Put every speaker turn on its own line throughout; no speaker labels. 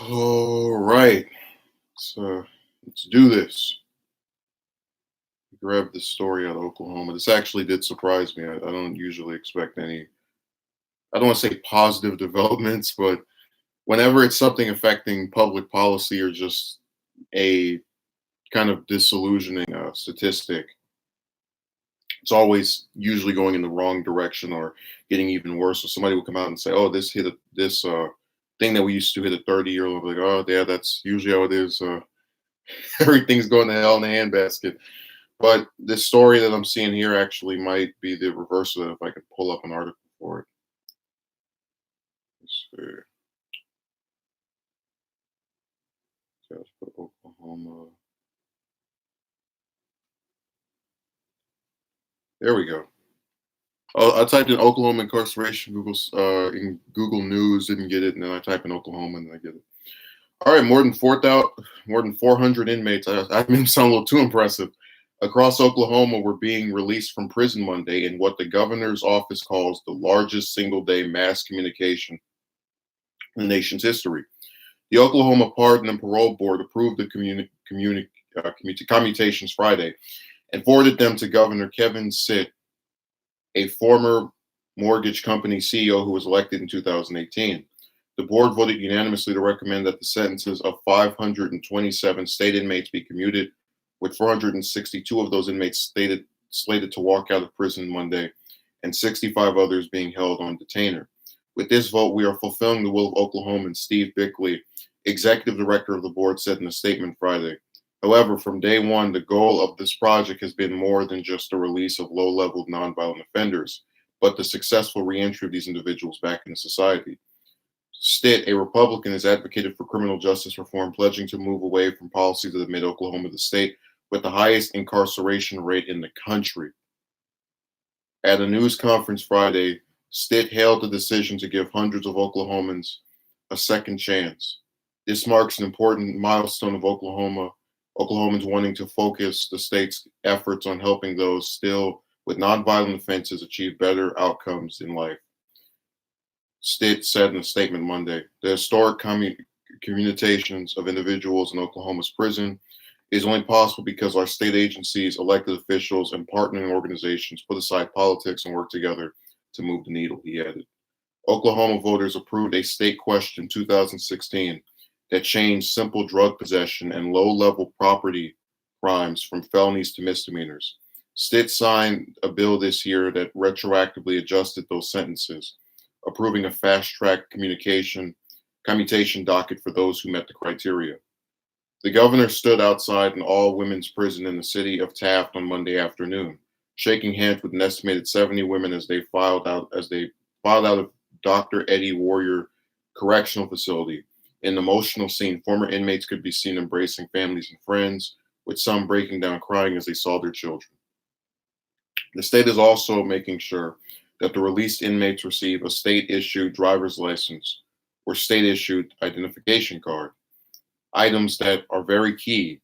All right, so let's do this. Grab this story out of Oklahoma. This actually did surprise me. I don't usually expect any. I don't want to say positive developments, but whenever it's something affecting public policy or just a kind of disillusioning statistic, it's always usually going in the wrong direction or getting even worse. So somebody will come out and say, "Oh, this hit this thing that we used to hit a 30-year old." Like, "Oh, yeah, that's usually how it is." Everything's going to hell in a handbasket. But this story that I'm seeing here actually might be the reverse of that if I could pull up an article for it. Let's see. Let's put Oklahoma. There we go. I typed in Oklahoma incarceration in Google News, didn't get it, and then I type in Oklahoma and I get it. All right, more than 400 inmates. I mean, sound a little too impressive. Across Oklahoma were being released from prison Monday in what the governor's office calls the largest single-day mass communication in the nation's history. The Oklahoma Pardon and Parole Board approved the commutations Friday and forwarded them to Governor Kevin Stitt, a former mortgage company CEO who was elected in 2018. The board voted unanimously to recommend that the sentences of 527 state inmates be commuted, with 462 of those inmates slated to walk out of prison Monday and 65 others being held on detainer. With this vote, we are fulfilling the will of Oklahoman Steve Bickley, executive director of the board, said in a statement Friday. However, from day one, the goal of this project has been more than just the release of low-level nonviolent offenders, but the successful reentry of these individuals back into society. Stitt, a Republican, has advocated for criminal justice reform, pledging to move away from policies that have made Oklahoma the state with the highest incarceration rate in the country. At a news conference Friday, Stitt hailed the decision to give hundreds of Oklahomans a second chance. This marks an important milestone of Oklahomans wanting to focus the state's efforts on helping those still with nonviolent offenses achieve better outcomes in life. Stitt said in a statement Monday, the historic communications of individuals in Oklahoma's prison is only possible because our state agencies, elected officials, and partnering organizations put aside politics and work together to move the needle, he added. Oklahoma voters approved a state question 2016 that changed simple drug possession and low-level property crimes from felonies to misdemeanors. Stitt signed a bill this year that retroactively adjusted those sentences, approving a fast-track commutation docket for those who met the criteria. The governor stood outside an all-women's prison in the city of Taft on Monday afternoon, shaking hands with an estimated 70 women as they filed out of Dr. Eddie Warrior Correctional Facility. In the emotional scene, former inmates could be seen embracing families and friends, with some breaking down crying as they saw their children. The state is also making sure that the released inmates receive a state-issued driver's license or state-issued identification card, items that are key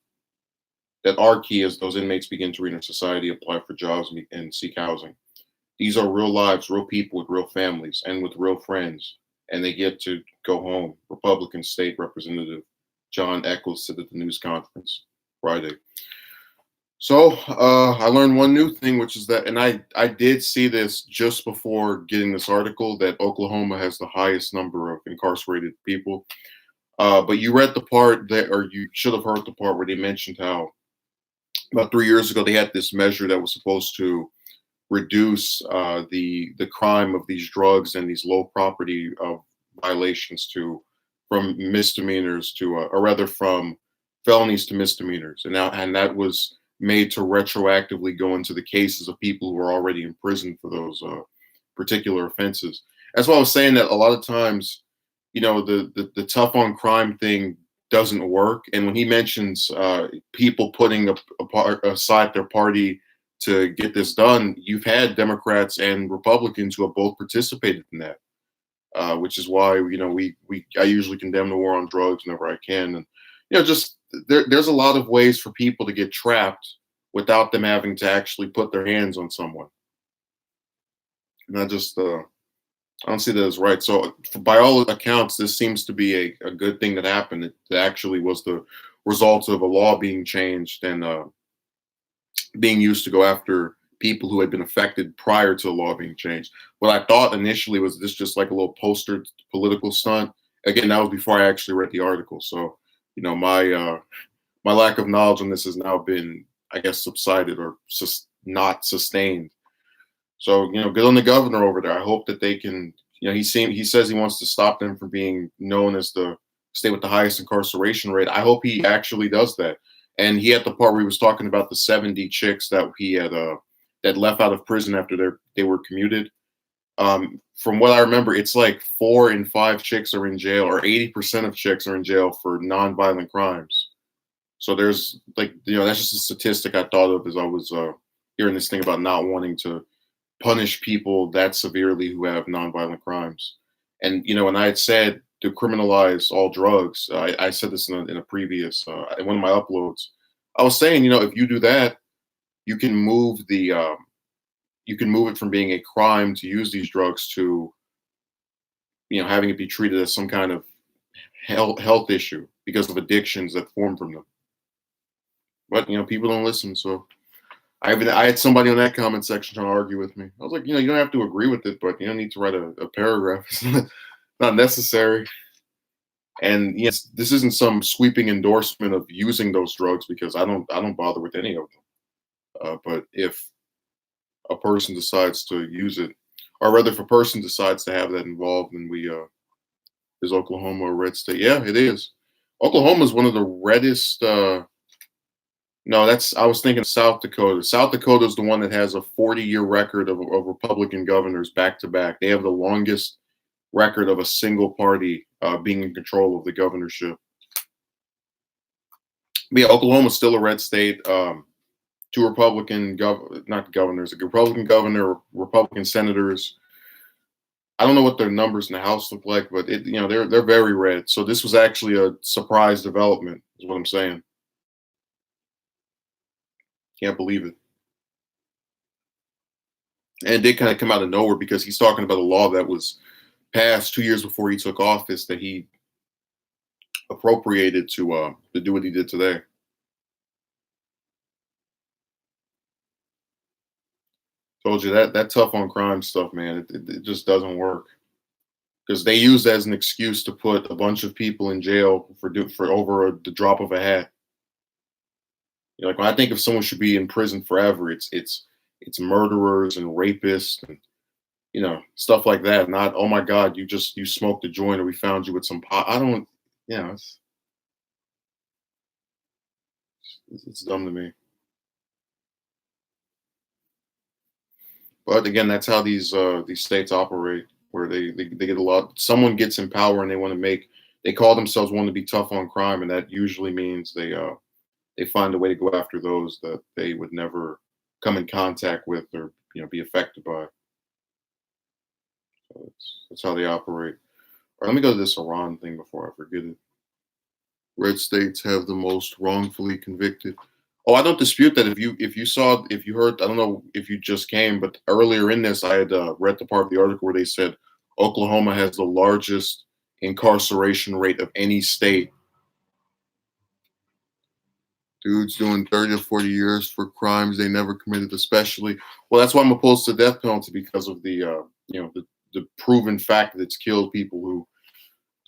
as those inmates begin to reenter society, apply for jobs, and seek housing. These are real lives, real people with real families and with real friends, and they get to go home. Republican State Representative John Eccles said at the news conference Friday. So I learned one new thing, which is that, and I did see this just before getting this article, that Oklahoma has the highest number of incarcerated people. But you read the part that, or you should have heard the part where they mentioned how about 3 years ago they had this measure that was supposed to reduce the crime of these drugs and these low property violations from misdemeanors to, or rather from felonies to misdemeanors, and that was made to retroactively go into the cases of people who are already in prison for those particular offenses. That's why I was saying that a lot of times, the tough on crime thing doesn't work. And when he mentions people putting aside their party to get this done, you've had Democrats and Republicans who have both participated in that, which is why I usually condemn the war on drugs whenever I can. And just there's a lot of ways for people to get trapped without them having to actually put their hands on someone. And I just I don't see that as right. So, by all accounts, this seems to be a good thing that happened. It actually was the result of a law being changed and being used to go after people who had been affected prior to the law being changed. What I thought initially was this just like a little poster political stunt. Again, that was before I actually read the article. So, my lack of knowledge on this has now been, I guess, subsided or not sustained. So, good on the governor over there. I hope that they can. He says he wants to stop them from being known as the state with the highest incarceration rate. I hope he actually does that. And he had the part where he was talking about the 70 chicks that he had that left out of prison after they were commuted. From what I remember, it's like 4 in 5 chicks are in jail, or 80% of chicks are in jail for nonviolent crimes. So there's like, that's just a statistic I thought of as I was hearing this thing about not wanting to punish people that severely who have nonviolent crimes. And and I had said to criminalize all drugs. I said this in a previous in one of my uploads. I was saying, if you do that, you can move you can move it from being a crime to use these drugs to having it be treated as some kind of health issue because of addictions that form from them. But people don't listen. So I had somebody on that comment section trying to argue with me. I was like, you don't have to agree with it, but you don't need to write a paragraph. It's not necessary. And yes, this isn't some sweeping endorsement of using those drugs because I don't bother with any of them. But if a person decides to use it, or rather, if a person decides to have that involved, then we is Oklahoma a red state? Yeah, it is. Oklahoma is one of the reddest. No, I was thinking South Dakota. South Dakota is the one that has a 40-year record of Republican governors back to back. They have the longest record of a single party being in control of the governorship. But yeah, Oklahoma's still a red state. Two not governors, a Republican governor, Republican senators. I don't know what their numbers in the House look like, but they're very red. So this was actually a surprise development, is what I'm saying. Can't believe it. And it did kind of come out of nowhere because he's talking about a law that was passed 2 years before he took office that he appropriated to do what he did today. Told you that tough on crime stuff, man. It just doesn't work because they use that as an excuse to put a bunch of people in jail for over the drop of a hat. Like when I think if someone should be in prison forever, it's murderers and rapists and stuff like that. Not, oh my God, you smoked a joint or we found you with some pot. I don't, it's dumb to me. But again, that's how these states operate, where they get a lot. Someone gets in power and they call themselves wanting to be tough on crime, and that usually means they find a way to go after those that they would never come in contact with or be affected by. So that's how they operate. All right, let me go to this Iran thing before I forget it. Red states have the most wrongfully convicted. Oh, I don't dispute that. If you heard, I don't know if you just came, but earlier in this, I had read the part of the article where they said Oklahoma has the largest incarceration rate of any state. Dudes doing 30 or 40 years for crimes they never committed, especially. Well, that's why I'm opposed to death penalty because of the proven fact that it's killed people who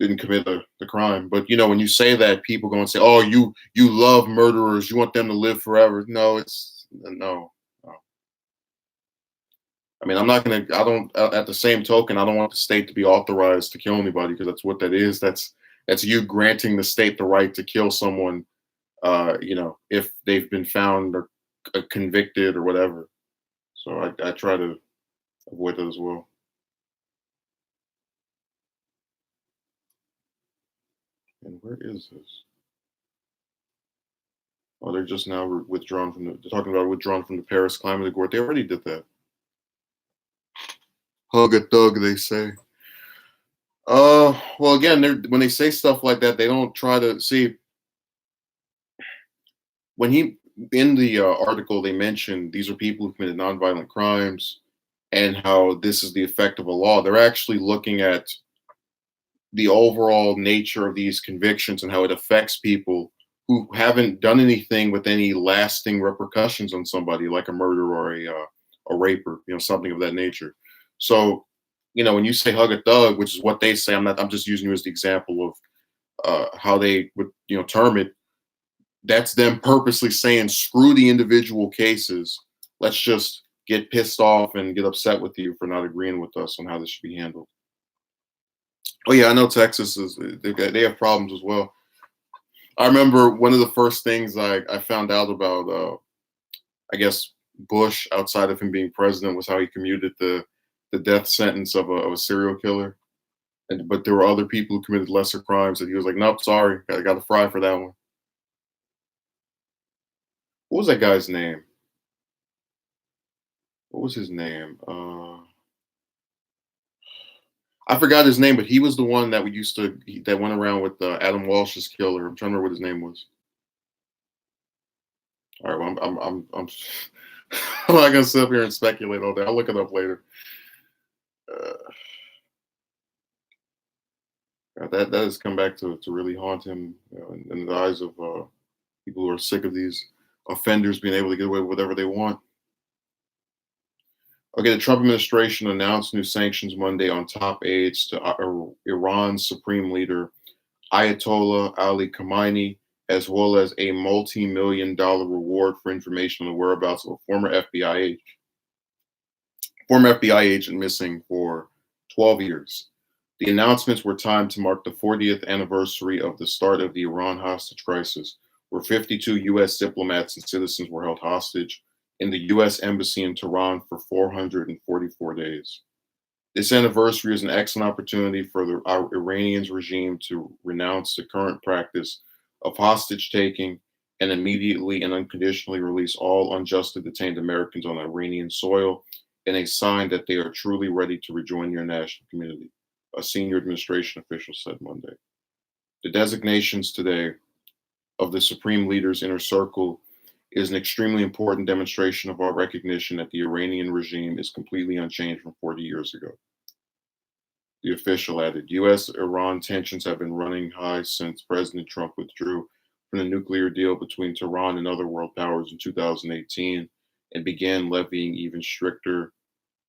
didn't commit the crime. But when you say that, people go and say, "Oh, you love murderers. You want them to live forever." No, it's no. No. I mean, I'm not gonna. I don't. At the same token, I don't want the state to be authorized to kill anybody because that's what that is. That's you granting the state the right to kill someone. If they've been found or convicted or whatever. So I try to avoid that as well. And where is this? Oh, they're just now withdrawn from they're talking about withdrawn from the Paris Climate Accord. They already did that. Hug a thug, they say. Well, again, when they say stuff like that, they don't try to see when he in the article they mentioned these are people who committed nonviolent crimes. and how this is the effect of a law. They're actually looking at the overall nature of these convictions and how it affects people who haven't done anything with any lasting repercussions on somebody, like a murder or a rape, or something of that nature. So, when you say hug a thug, which is what they say, I'm just using you as the example of how they would term it. That's them purposely saying, screw the individual cases. Let's just get pissed off and get upset with you for not agreeing with us on how this should be handled. Oh yeah, I know Texas is they have problems as well. I remember one of the first things I found out about I guess Bush, outside of him being president, was how he commuted the death sentence of a serial killer. But there were other people who committed lesser crimes that he was like, nope, sorry, I got to fry for that one. What was that guy's name? What was his name? I forgot his name, but he was the one that we used to that went around with Adam Walsh's killer. I'm trying to remember what his name was. All right, well, I'm not gonna sit up here and speculate all day. I'll look it up later. Uh, that has come back to really haunt him, in the eyes of people who are sick of these offenders being able to get away with whatever they want. Okay, the Trump administration announced new sanctions Monday on top aides to Iran's supreme leader Ayatollah Ali Khamenei, as well as a multi-million-dollar reward for information on the whereabouts of a former FBI agent missing for 12 years. The announcements were timed to mark the 40th anniversary of the start of the Iran hostage crisis, where 52 U.S. diplomats and citizens were held hostage in the U.S. Embassy in Tehran for 444 days. This anniversary is an excellent opportunity for the Iranian regime to renounce the current practice of hostage taking and immediately and unconditionally release all unjustly detained Americans on Iranian soil, in a sign that they are truly ready to rejoin the international community, a senior administration official said Monday. The designations today of the supreme leader's inner circle is an extremely important demonstration of our recognition that the Iranian regime is completely unchanged from 40 years ago. The official added, U.S.-Iran tensions have been running high since President Trump withdrew from the nuclear deal between Tehran and other world powers in 2018 and began levying even stricter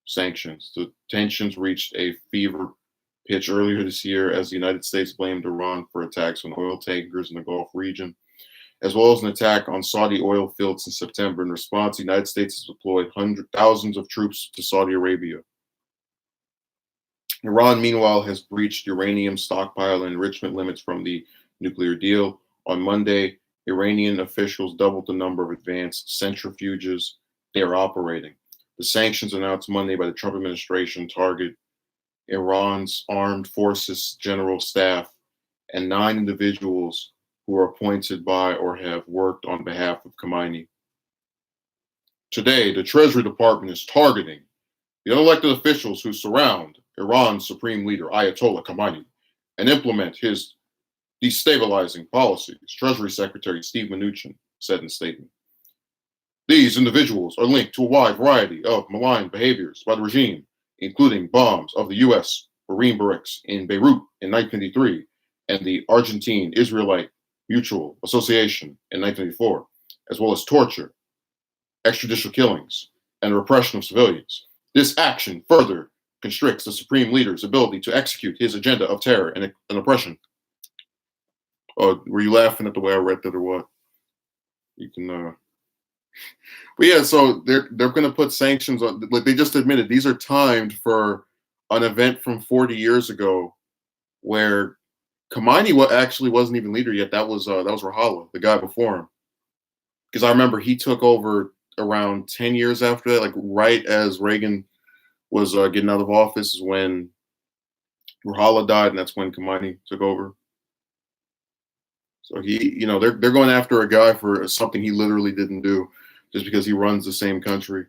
sanctions. The tensions reached a fever pitch earlier this year as the United States blamed Iran for attacks on oil tankers in the Gulf region, as well as an attack on Saudi oil fields in September. In response, the United States has deployed thousands of troops to Saudi Arabia. Iran, meanwhile, has breached uranium stockpile and enrichment limits from the nuclear deal. On Monday, Iranian officials doubled the number of advanced centrifuges they are operating. The sanctions announced Monday by the Trump administration target Iran's armed forces general staff and 9 individuals who are appointed by or have worked on behalf of Khamenei. Today, the Treasury Department is targeting the unelected officials who surround Iran's supreme leader, Ayatollah Khamenei, and implement his destabilizing policies, Treasury Secretary Steve Mnuchin said in a statement. These individuals are linked to a wide variety of malign behaviors by the regime, including bombs of the U.S. Marine barracks in Beirut in 1993 and the Argentine Israelite Mutual Association in 1994, as well as torture, extrajudicial killings, and repression of civilians. This action further constricts the supreme leader's ability to execute his agenda of terror and oppression. Oh, were you laughing at the way I read that or what? You can but yeah, so they're going to put sanctions on. Like they just admitted, these are timed for an event from 40 years ago, where Khamenei actually wasn't even leader yet. That was Rahala, the guy before him. Because I remember he took over around 10 years after that, like right as Reagan was getting out of office, is when Rahala died, and that's when Khamenei took over. So they're going after a guy for something he literally didn't do, just because he runs the same country.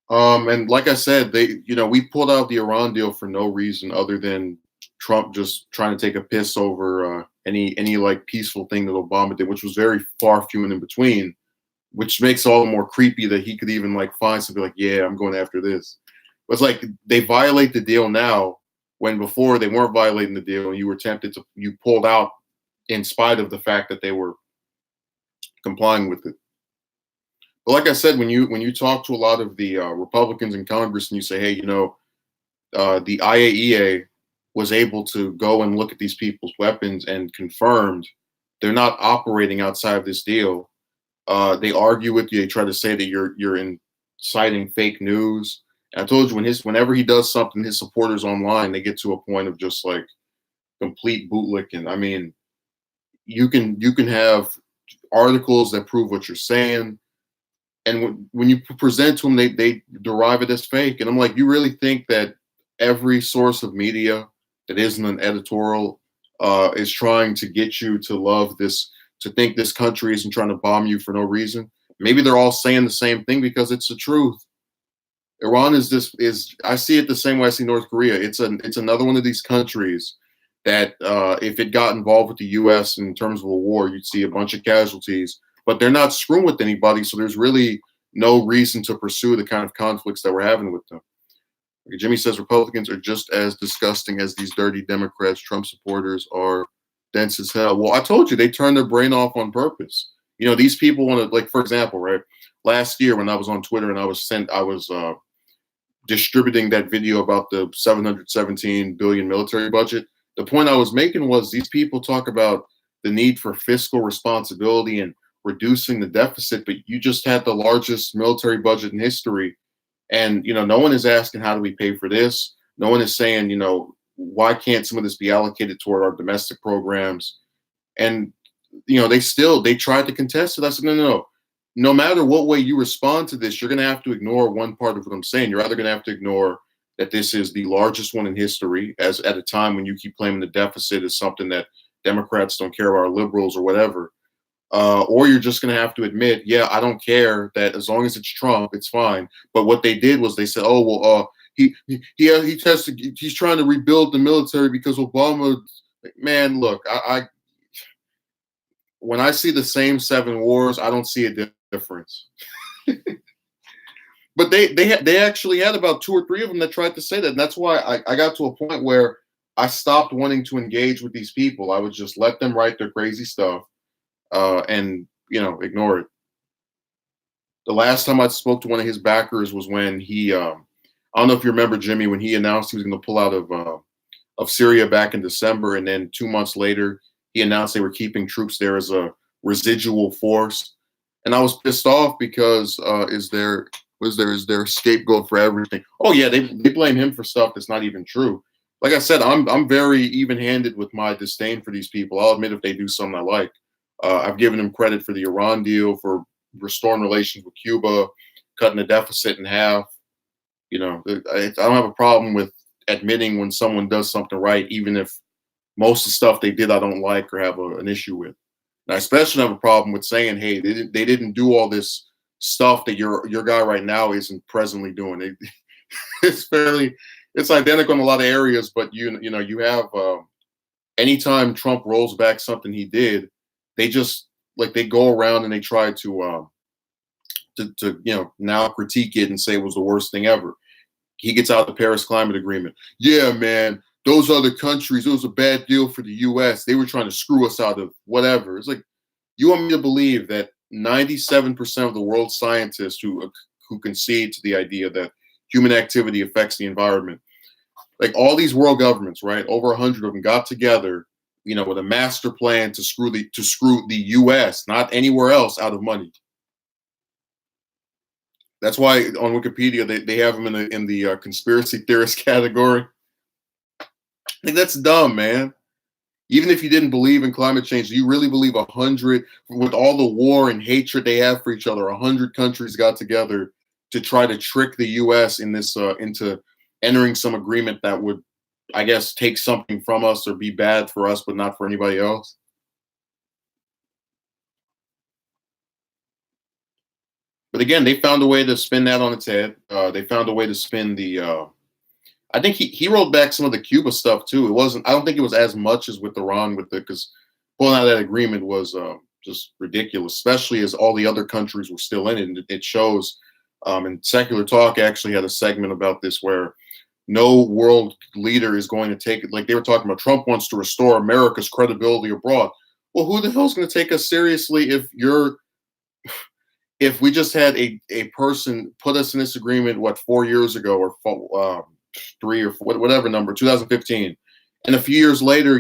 And like I said, we pulled out the Iran deal for no reason other than Trump just trying to take a piss over any like peaceful thing that Obama did, which was very far few and in between, which makes it all the more creepy that he could even like find something like, yeah, I'm going after this. It's like they violate the deal now when before they weren't violating the deal and you were tempted to, you pulled out in spite of the fact that they were complying with it. But like I said, when you talk to a lot of the Republicans in Congress and you say, hey, the IAEA was able to go and look at these people's weapons and confirmed they're not operating outside of this deal. They argue with you. They try to say that you're inciting fake news. And I told you whenever he does something, his supporters online they get to a point of just like complete bootlicking. I mean, you can have articles that prove what you're saying, and when you present to them, they derive it as fake. And I'm like, you really think that every source of media that isn't an editorial is trying to get you to love this, to think this country isn't trying to bomb you for no reason? Maybe they're all saying the same thing because it's the truth. Iran is I see it the same way I see North Korea. It's another one of these countries that if it got involved with the U.S. in terms of a war, you'd see a bunch of casualties. But they're not screwing with anybody, so there's really no reason to pursue the kind of conflicts that we're having with them. Like Jimmy says Republicans are just as disgusting as these dirty Democrats. Trump supporters are dense as hell. Well, I told you they turn their brain off on purpose. These people want to, like, for example, right? Last year when I was on Twitter and I was distributing that video about the 717 billion military budget. The point I was making was these people talk about the need for fiscal responsibility and reducing the deficit, but you just had the largest military budget in history. And, no one is asking, how do we pay for this? No one is saying, why can't some of this be allocated toward our domestic programs? And, they tried to contest it. I said, no. No matter what way you respond to this, you're going to have to ignore one part of what I'm saying. You're either going to have to ignore that this is the largest one in history, as at a time when you keep claiming the deficit is something that Democrats don't care about, or liberals or whatever. Or you're just going to have to admit, yeah, I don't care that as long as it's Trump, it's fine. But what they did was they said, oh, well, he's trying to rebuild the military because Obama. Man, look, I when I see the same 7 wars, I don't see a difference. But they actually had about 2 or 3 of them that tried to say that. And that's why I got to a point where I stopped wanting to engage with these people. I would just let them write their crazy stuff and, ignore it. The last time I spoke to one of his backers was when he, I don't know if you remember, Jimmy, when he announced he was going to pull out of Syria back in December. And then 2 months later, he announced they were keeping troops there as a residual force. And I was pissed off because is there a scapegoat for everything? Oh yeah, they blame him for stuff that's not even true. Like I said, I'm very even-handed with my disdain for these people. I'll admit if they do something I like. I've given them credit for the Iran deal, for restoring relations with Cuba, cutting the deficit in half. I don't have a problem with admitting when someone does something right, even if most of the stuff they did I don't like or have an issue with. And I especially have a problem with saying, hey, they didn't do all this stuff that your guy right now isn't presently doing. It's identical in a lot of areas, but you have anytime Trump rolls back something he did, they just they go around and they try to now critique it and say it was the worst thing ever. He gets out the Paris Climate Agreement. Yeah, man, those other countries, it was a bad deal for the U.S. They were trying to screw us out of whatever. It's like, you want me to believe that 97% of the world's scientists who concede to the idea that human activity affects the environment, like all these world governments, right? Over 100 of them got together, with a master plan to screw the U.S., not anywhere else, out of money. That's why on Wikipedia they have them in the conspiracy theorist category. I think that's dumb, man. Even if you didn't believe in climate change, do you really believe 100, with all the war and hatred they have for each other, 100 countries got together to try to trick the U.S. in this into entering some agreement that would, I guess, take something from us or be bad for us, but not for anybody else? But again, they found a way to spin that on its head. They found a way to spin the. I think he rolled back some of the Cuba stuff too. It wasn't. I don't think it was as much as with Iran, because pulling out of that agreement was just ridiculous, especially as all the other countries were still in it. And it shows And Secular Talk actually had a segment about this where no world leader is going to take it. Like they were talking about, Trump wants to restore America's credibility abroad. Well, who the hell's going to take us seriously if we just had a person put us in this agreement, what, 4 years ago, or 3 or 4, whatever number, 2015, and a few years later,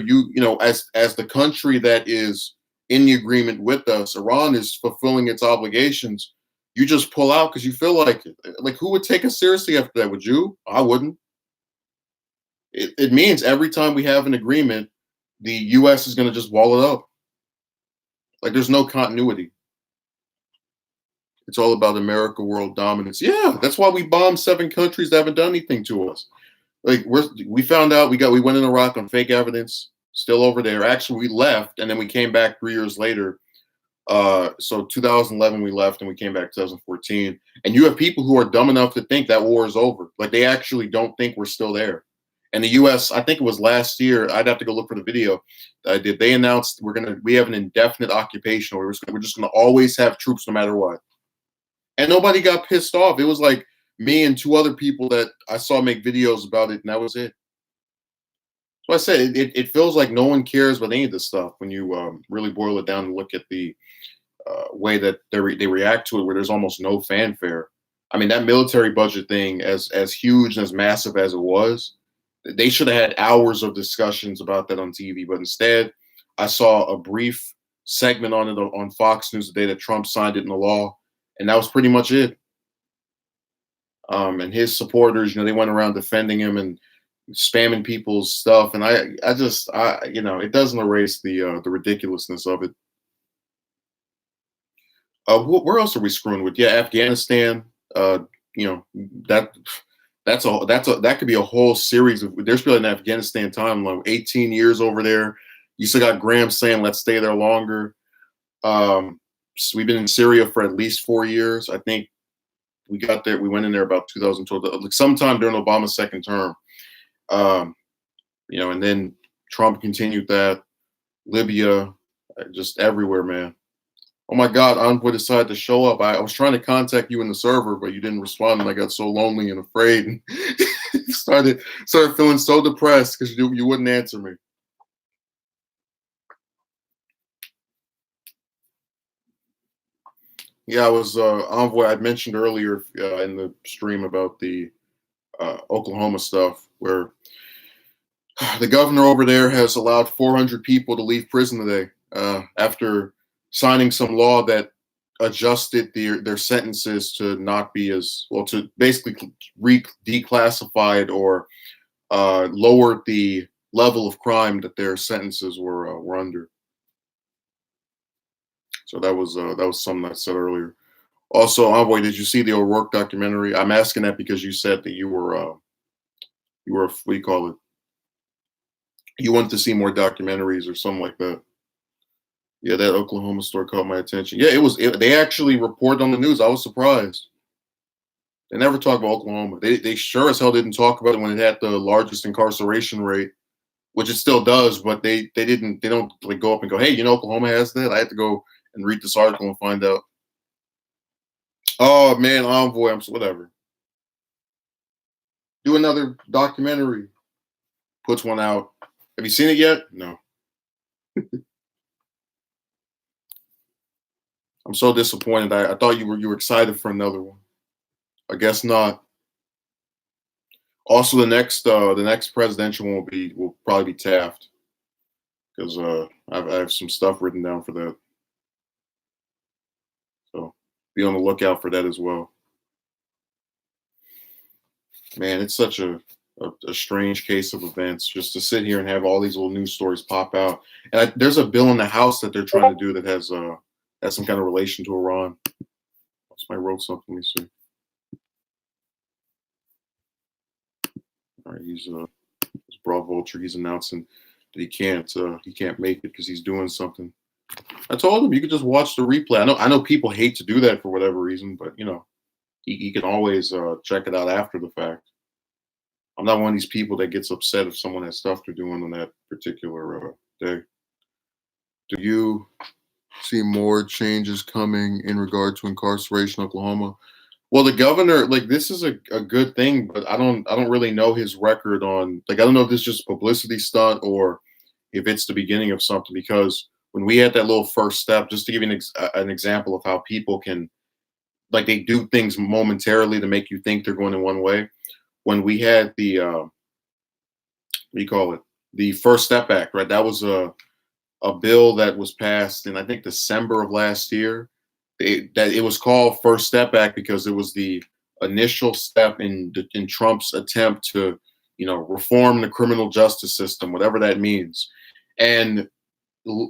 as the country that is in the agreement with us, Iran is fulfilling its obligations. You just pull out because you feel like it. Like, who would take us seriously after that? Would you? I wouldn't. It means every time we have an agreement, the U.S. is going to just wall it up. Like, there's no continuity. It's all about America, world dominance. Yeah, that's why we bombed 7 countries that haven't done anything to us. Like, we found out we went in Iraq on fake evidence, still over there. Actually, we left and then we came back 3 years later. So 2011 we left and we came back 2014. And you have people who are dumb enough to think that war is over. Like, they actually don't think we're still there. And the U.S., I think it was last year, I'd have to go look for the video that I did. They announced we have an indefinite occupation, or we're just gonna always have troops no matter what. And nobody got pissed off. It was like me and 2 other people that I saw make videos about it, and that was it. So I said it feels like no one cares about any of this stuff when you really boil it down and look at the way that they react to it, where there's almost no fanfare. I mean, that military budget thing, as huge and as massive as it was, they should have had hours of discussions about that on TV. But instead, I saw a brief segment on it on Fox News the day that Trump signed it into law, and that was pretty much it. And his supporters, they went around defending him and spamming people's stuff, and it doesn't erase the ridiculousness of it. Where else are we screwing with? Yeah, Afghanistan. You know that that could be a whole series of. There's really an Afghanistan timeline. 18 years over there. You still got Graham saying, "Let's stay there longer." So we've been in Syria for at least 4 years. I think we got there. We went in there about 2012, like sometime during Obama's second term. And then Trump continued that. Libya, just everywhere, man. Oh my God, Envoy decided to show up. I was trying to contact you in the server, but you didn't respond, and I got so lonely and afraid, and started feeling so depressed because you wouldn't answer me. Yeah, I was Envoy. I mentioned earlier in the stream about the Oklahoma stuff, where the governor over there has allowed 400 people to leave prison today after signing some law that adjusted their sentences to not be as well, to basically declassified or lowered the level of crime that their sentences were under. So that was something I said earlier. Also, Envoy, did you see the O'Rourke documentary? I'm asking that because you said that you were what do you call it? You wanted to see more documentaries or something like that. Yeah, that Oklahoma story caught my attention. Yeah, they actually reported on the news. I was surprised. They never talk about Oklahoma. They sure as hell didn't talk about it when it had the largest incarceration rate, which it still does. But they don't like go up and go, hey, Oklahoma has that. I had to go and read this article and find out. Oh man, Envoy, whatever. Do another documentary. Puts one out. Have you seen it yet? No. I'm so disappointed. I thought you were excited for another one. I guess not. Also, the next presidential one will probably be Taft, because I have some stuff written down for that. So be on the lookout for that as well. Man, it's such a strange case of events just to sit here and have all these little news stories pop out. And there's a bill in the House that they're trying to do that has some kind of relation to Iran. Somebody wrote something. Let me see. All right, he's Broad Vulture. He's announcing that he can't make it because he's doing something. I told him you could just watch the replay. I know people hate to do that for whatever reason, but he can always check it out after the fact. I'm not one of these people that gets upset if someone has stuff they're doing on that particular day. Do you see more changes coming in regard to incarceration in Oklahoma? Well, the governor, like, this is a good thing, but I don't really know his record on, like, I don't know if this is just a publicity stunt or if it's the beginning of something. Because when we had that little first step, just to give you an example of how people can, like, they do things momentarily to make you think they're going in one way. When we had the what do you call it? The First Step Act, right? That was a bill that was passed in, I think, December of last year. It was called First Step Act because it was the initial step in Trump's attempt to, reform the criminal justice system, whatever that means. And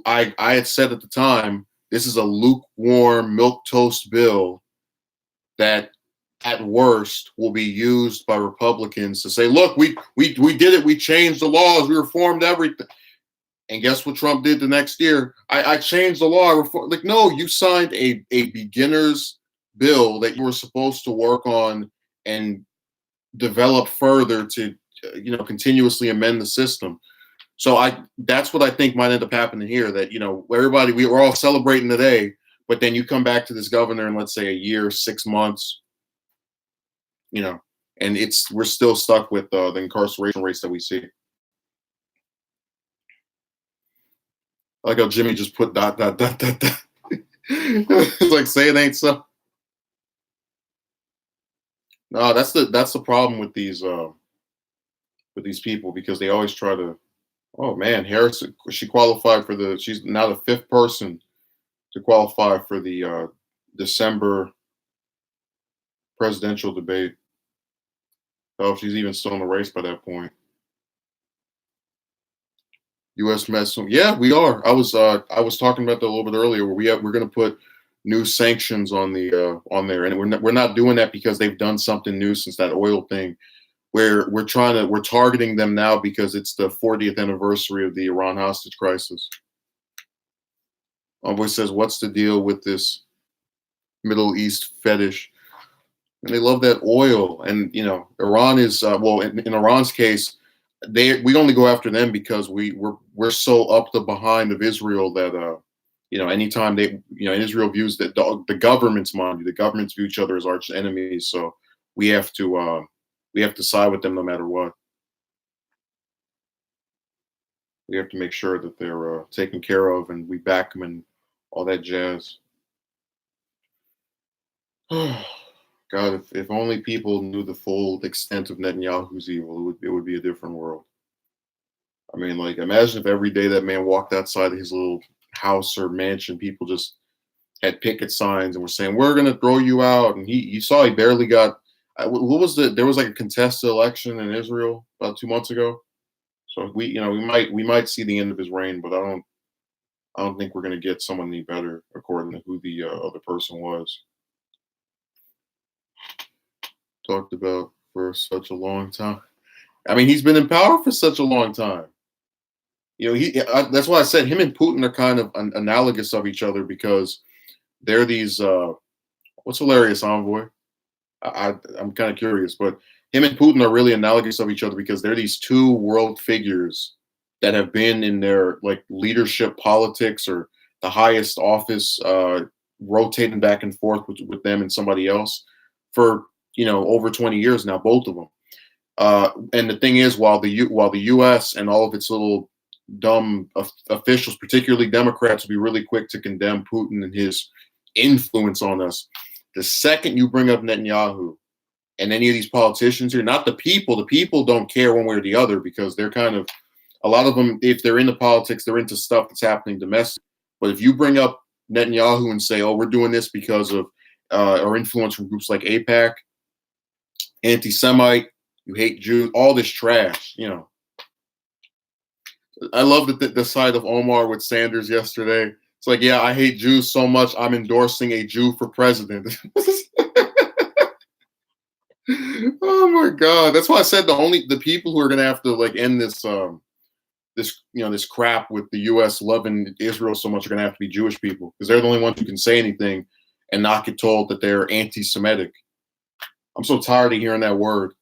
I had said at the time, this is a lukewarm milk toast bill that at worst will be used by Republicans to say, look, we did it, we changed the laws, we reformed everything. And guess what Trump did the next year? I changed the law. Like, no, you signed a beginner's bill that you were supposed to work on and develop further to, continuously amend the system. So that's what I think might end up happening here. That, everybody, we're all celebrating today, but then you come back to this governor in, let's say, a year, 6 months, you know, and we're still stuck with the incarceration rates that we see. I like how Jimmy just put dot dot dot dot dot. It's like, say it ain't so. No, that's the problem with these people, because they always try to. Oh man, Harris, she qualified for she's now the fifth person to qualify for the December presidential debate. Oh, if she's even still in the race by that point. U.S. Mets. Yeah, we are. I was talking about that a little bit earlier. Where we're going to put new sanctions on the on there, and we're not doing that because they've done something new since that oil thing. Where we're targeting them now because it's the 40th anniversary of the Iran hostage crisis. Homeboy says, "What's the deal with this Middle East fetish?" And they love that oil, and Iran is well. In Iran's case, we only go after them because we're so up the behind of Israel that anytime Israel views that the governments, mind you, the governments view each other as arch enemies, so we have to side with them no matter what. We have to make sure that they're taken care of, and we back them and all that jazz. God, if only people knew the full extent of Netanyahu's evil, it would be a different world. I mean, like, imagine if every day that man walked outside his little house or mansion, people just had picket signs and were saying, "We're gonna throw you out." And you saw he barely got. What was there was like a contested election in Israel about 2 months ago. So we might see the end of his reign, but I don't think we're gonna get someone any better according to who the other person was. Talked about for such a long time. I mean, he's been in power for such a long time. That's why I said him and Putin are kind of analogous of each other, because they're these. What's hilarious, Envoy? I'm kind of curious, but him and Putin are really analogous of each other because they're these two world figures that have been in their, like, leadership politics or the highest office, rotating back and forth with them and somebody else for over 20 years now, both of them. And the thing is, while the U.S. and all of its little dumb officials, particularly Democrats, will be really quick to condemn Putin and his influence on us, the second you bring up Netanyahu and any of these politicians here, not the people don't care one way or the other, because they're kind of, a lot of them, if they're into politics, they're into stuff that's happening domestic. But if you bring up Netanyahu and say, "Oh, we're doing this because of our influence from groups like AIPAC, anti-Semite, you hate Jews," all this trash, I love the side of Omar with Sanders yesterday. It's like, yeah, I hate Jews so much, I'm endorsing a Jew for president. Oh my God. That's why I said the people who are gonna have to, like, end this crap with the US loving Israel so much are gonna have to be Jewish people, because they're the only ones who can say anything and not get told that they're anti-Semitic. I'm so tired of hearing that word.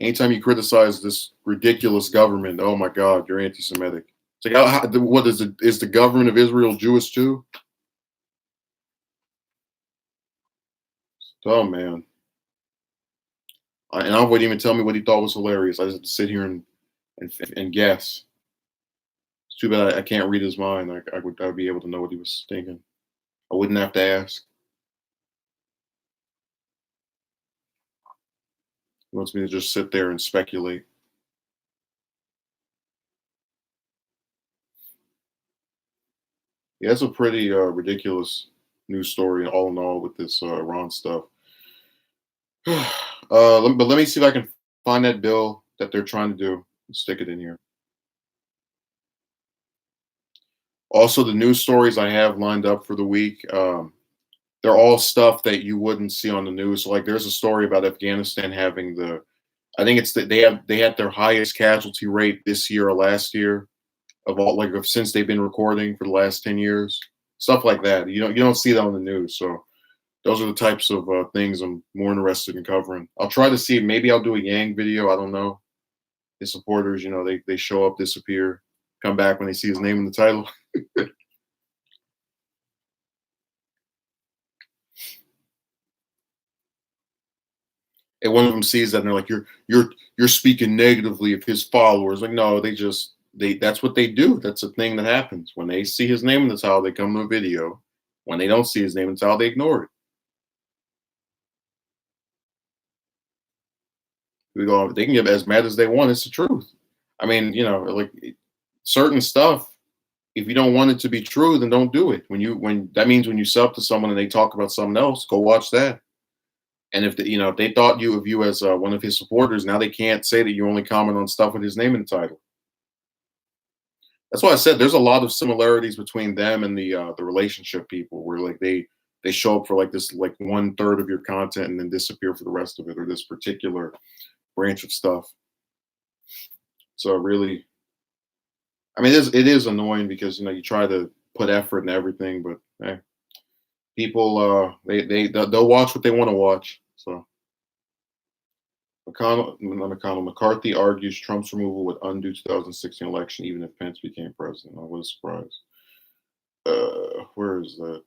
Anytime you criticize this ridiculous government, oh my God, you're anti-Semitic. It's like, what is the government of Israel Jewish too? Oh man, and I wouldn't even tell me what he thought was hilarious. I just had to sit here and guess. It's too bad I can't read his mind. I'd be able to know what he was thinking. I wouldn't have to ask. He wants me to just sit there and speculate. Yeah, it's a pretty ridiculous news story, all in all, with this Iran stuff. But let me see if I can find that bill that they're trying to do and stick it in here. Also, the news stories I have lined up for the week, they're all stuff that you wouldn't see on the news. So, like, there's a story about Afghanistan having I think it's that they had their highest casualty rate this year or last year of all, like, since they've been recording for the last 10 years. Stuff like that. You don't see that on the news. So those are the types of things I'm more interested in covering. I'll try to see. Maybe I'll do a Yang video. I don't know. His supporters, they show up, disappear, come back when they see his name in the title. And one of them sees that and they're like, you're speaking negatively of his followers. Like, no, that's what they do. That's a thing that happens. When they see his name in the title, they come to a video. When they don't see his name in the title, they ignore it. We go, they can get as mad as they want. It's the truth. I mean, like, certain stuff, if you don't want it to be true, then don't do it. When that means when you sub to someone and they talk about something else, go watch that. And if they thought of you as one of his supporters, now they can't say that you only comment on stuff with his name in the title. That's why I said there's a lot of similarities between them and the relationship people, where like they show up for like this, like 1/3 of your content and then disappear for the rest of it, or this particular branch of stuff. So really, I mean, it is annoying because you try to put effort in everything, but people they'll watch what they want to watch. So McCarthy argues Trump's removal would undo 2016 election even if Pence became president. Oh, what a surprise! Where is that?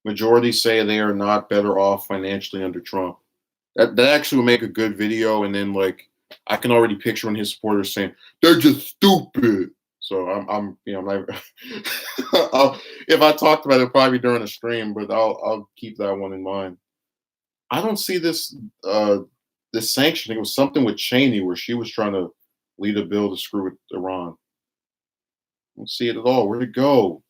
Majority say they are not better off financially under Trump. That actually would make a good video, and then like I can already picture when his supporters saying they're just stupid. So I'm not, if I talked about it probably during a stream, but I'll keep that one in mind. I don't see this sanctioning. It was something with Cheney where she was trying to lead a bill to screw with Iran. I don't see it at all. Where'd it go?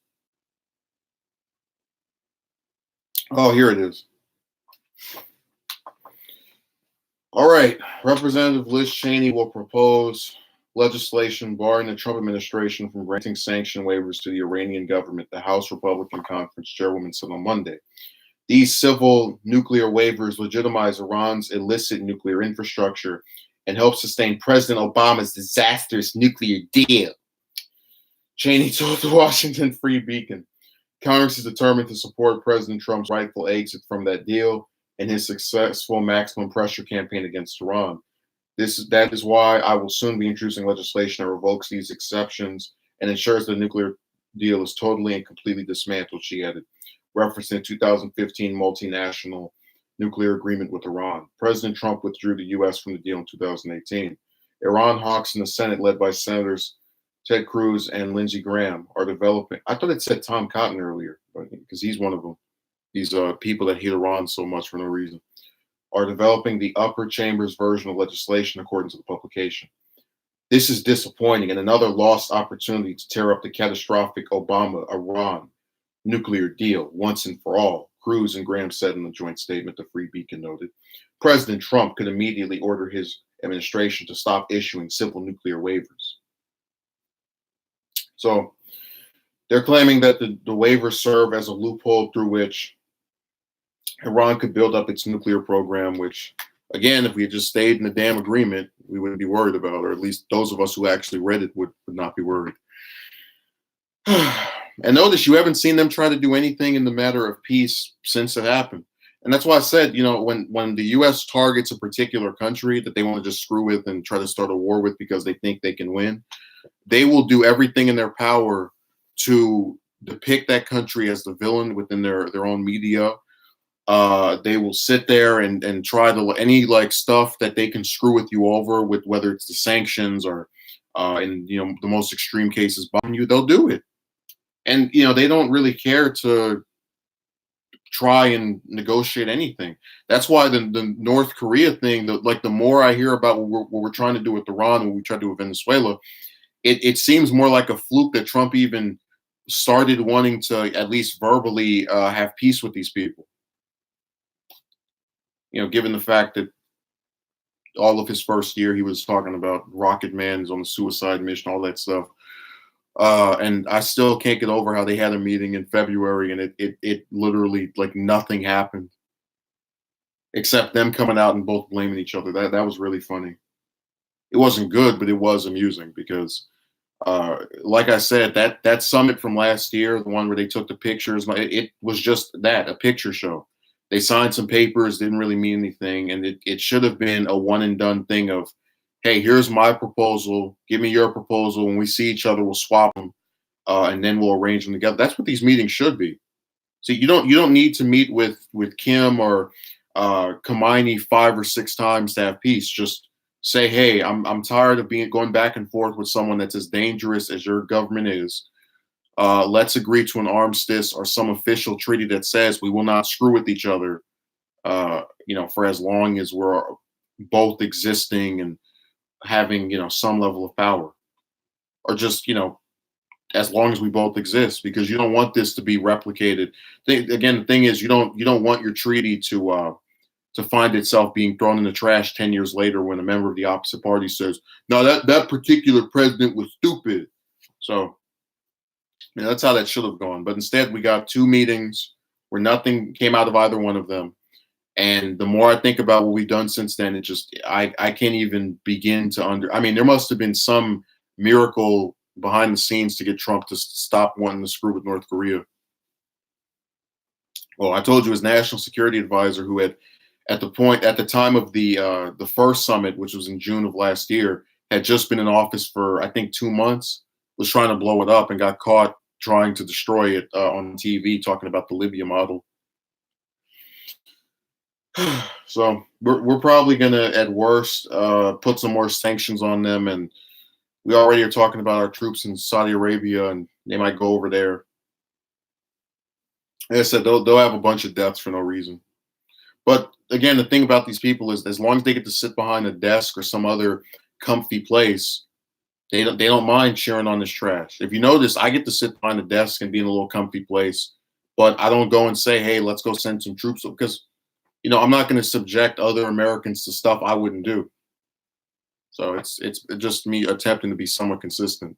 Oh, here it is. All right. Representative Liz Cheney will propose legislation barring the Trump administration from granting sanction waivers to the Iranian government, the House Republican Conference chairwoman said on Monday. These civil nuclear waivers legitimize Iran's illicit nuclear infrastructure and help sustain President Obama's disastrous nuclear deal. Cheney told the Washington Free Beacon, Congress is determined to support President Trump's rightful exit from that deal and his successful maximum pressure campaign against Iran. That is why I will soon be introducing legislation that revokes these exceptions and ensures the nuclear deal is totally and completely dismantled, she added, referencing the 2015 multinational nuclear agreement with Iran. President Trump withdrew the U.S. from the deal in 2018. Iran hawks in the Senate, led by Senators Ted Cruz and Lindsey Graham, are developing. I thought it said Tom Cotton earlier, because he's one of them. These people that hate Iran so much for no reason are developing the upper chamber's version of legislation, according to the publication. This is disappointing and another lost opportunity to tear up the catastrophic Obama-Iran nuclear deal once and for all, Cruz and Graham said in a joint statement, the Free Beacon noted. President Trump could immediately order his administration to stop issuing civil nuclear waivers. So they're claiming that the waivers serve as a loophole through which Iran could build up its nuclear program, which, again, if we had just stayed in the damn agreement, we wouldn't be worried about, or at least those of us who actually read it would not be worried. And notice you haven't seen them try to do anything in the matter of peace since it happened. And that's why I said, when the U.S. targets a particular country that they want to just screw with and try to start a war with because they think they can win, they will do everything in their power to depict that country as the villain within their own media. They will sit there and try to any like stuff that they can screw with you over with, whether it's the sanctions or in the most extreme cases bomb you. They'll do it, and they don't really care to try and negotiate anything. That's why the North Korea thing, the more I hear about what we're trying to do with Iran, what we try to do with Venezuela, it seems more like a fluke that Trump even started wanting to at least verbally have peace with these people. Given the fact that all of his first year he was talking about Rocket Man is on the suicide mission, all that stuff. And I still can't get over how they had a meeting in February and it literally like nothing happened except them coming out and both blaming each other. That was really funny. It wasn't good, but it was amusing because like I said, that summit from last year, the one where they took the pictures, it was just that, a picture show. They signed some papers, didn't really mean anything, and it should have been a one and done thing of, hey, here's my proposal, give me your proposal. When we see each other, we'll swap them, and then we'll arrange them together. That's what these meetings should be. See, you don't need to meet with Kim or Khomeini 5 or 6 times to have peace. Just say, hey, I'm tired of going back and forth with someone that's as dangerous as your government is. Let's agree to an armistice or some official treaty that says we will not screw with each other, for as long as we're both existing and having, some level of power, or just, as long as we both exist, because you don't want this to be replicated. Again, the thing is, you don't want your treaty to find itself being thrown in the trash 10 years later when a member of the opposite party says, no, that particular president was stupid. So that's how that should have gone. But instead, we got 2 meetings where nothing came out of either one of them. And the more I think about what we've done since then, I can't even begin to there must have been some miracle behind the scenes to get Trump to stop wanting to screw with North Korea. Well, I told you his national security advisor, who had at the time of the first summit, which was in June of last year, had just been in office for I think 2 months, was trying to blow it up and got caught trying to destroy it on TV, talking about the Libya model. So we're probably gonna, at worst, put some more sanctions on them, and we already are talking about our troops in Saudi Arabia, and they might go over there. Like I said, they'll have a bunch of deaths for no reason. But again, the thing about these people is, as long as they get to sit behind a desk or some other comfy place, they don't mind cheering on this trash. If you notice, I get to sit behind a desk and be in a little comfy place, but I don't go and say, hey, let's go send some troops, because I'm not going to subject other Americans to stuff I wouldn't do. So it's just me attempting to be somewhat consistent.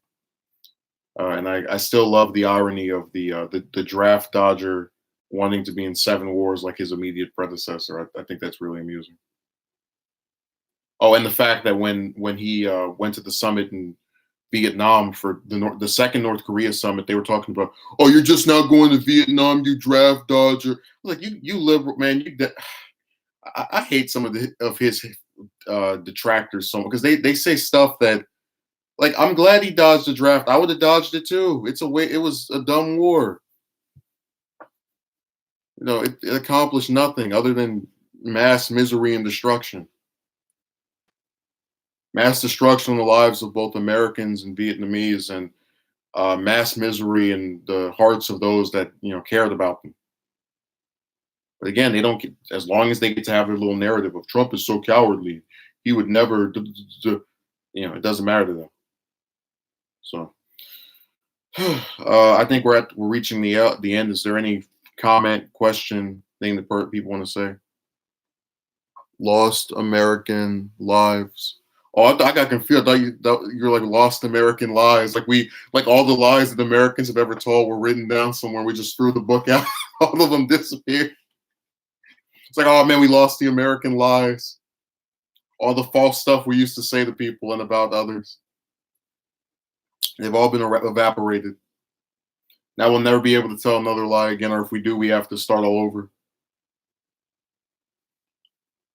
And I still love the irony of the draft dodger wanting to be in 7 wars like his immediate predecessor. I think that's really amusing. Oh, and the fact that when he went to the summit in Vietnam for the second North Korea summit, they were talking about, oh, you're just now going to Vietnam, you draft dodger. Like, you liberal man, I hate some of his detractors so much, because they say stuff that, like, I'm glad he dodged the draft. I would have dodged it too. It was a dumb war. It accomplished nothing other than mass misery and destruction. Mass destruction in the lives of both Americans and Vietnamese, and mass misery in the hearts of those that cared about them. But again, they don't get, as long as they get to have their little narrative of Trump is so cowardly, he would never, it doesn't matter to them. So I think we're reaching the end. Is there any comment, question, thing that people want to say? Lost American lives. Oh, I got confused. I thought you're like lost American lies. Like all the lies that Americans have ever told were written down somewhere. We just threw the book out. All of them disappeared. It's like, oh man, we lost the American lies. All the false stuff we used to say to people and about others. They've all been evaporated. Now we'll never be able to tell another lie again, or if we do, we have to start all over.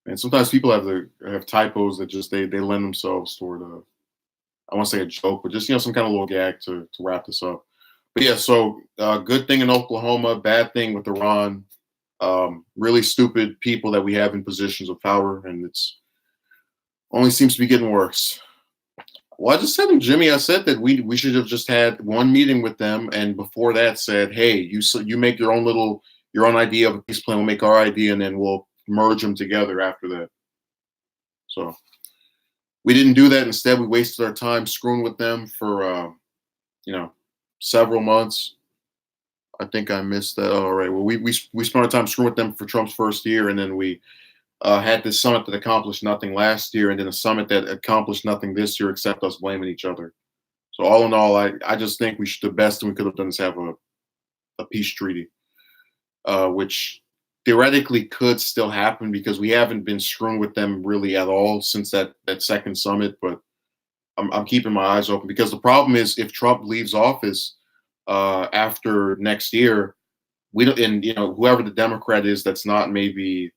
And sometimes people have typos that just they lend themselves toward I want to say a joke, but just some kind of little gag to wrap this up. But yeah, so good thing in Oklahoma, bad thing with Iran. Really stupid people that we have in positions of power, and it's only seems to be getting worse. Well, I just said to Jimmy, I said that we should have just had one meeting with them, and before that said, hey, you make your own idea of a peace plan, we'll make our idea, and then we'll merge them together after that. So we didn't do that. Instead, we wasted our time screwing with them for you know several months. I think I missed that. All right. Well, we spent our time screwing with them for Trump's first year, and then we had this summit that accomplished nothing last year, and then a summit that accomplished nothing this year, except us blaming each other. So all in all, I just think the best thing we could have done is have a peace treaty, which theoretically could still happen because we haven't been screwing with them really at all since that second summit. But I'm keeping my eyes open because the problem is if Trump leaves office after next year, we don't, and whoever the Democrat is that's not maybe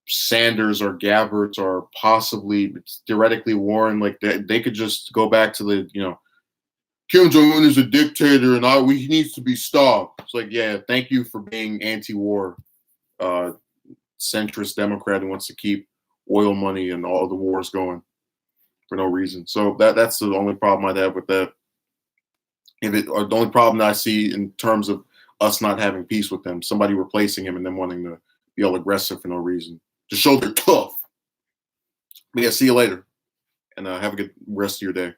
Sanders or Gabbert or possibly theoretically Warren, like they could just go back to the Kim Jong Un is a dictator and he needs to be stopped. It's like, yeah, thank you for being anti-war, centrist Democrat who wants to keep oil money and all the wars going for no reason. So that's the only problem I'd have with that. Or the only problem that I see in terms of us not having peace with them, somebody replacing him and then wanting to be all aggressive for no reason to show they're tough. But yeah, see you later, and have a good rest of your day.